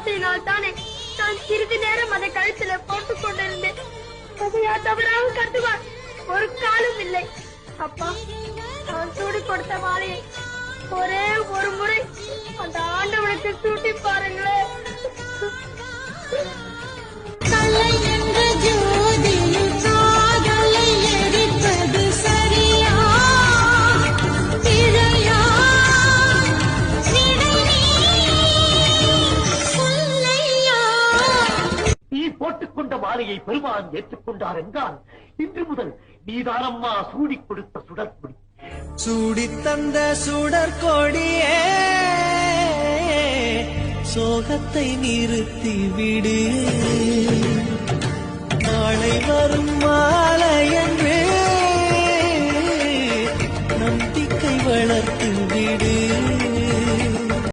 ஆசையினால் தானே நான் சிறிது நேரம் அதை கழுத்துல போட்டுக் கொண்டிருந்தேன். அதையா தவறாக கட்டுவார்? ஒரு காலம் இல்லை. அப்பா, நான் சூடி கொடுத்த மாலையை ஒரே ஒரு முறை அந்த ஆண்டவனுக்கு சூட்டி பாருங்களேன். நீ போட்டுக்கொண்ட மாலையை பெருமான் ஏற்றுக்கொண்டார் என்றால் இன்று முதல் நீதானம்மா சூடி கொடுத்த சுடற்கொடி. சூடி தந்த சுடற்கொடியே, சோகத்தை நிறுத்தி விடு. நாளை வரும் மாலை என்று நம்பிக்கை வளர்த்து விடு.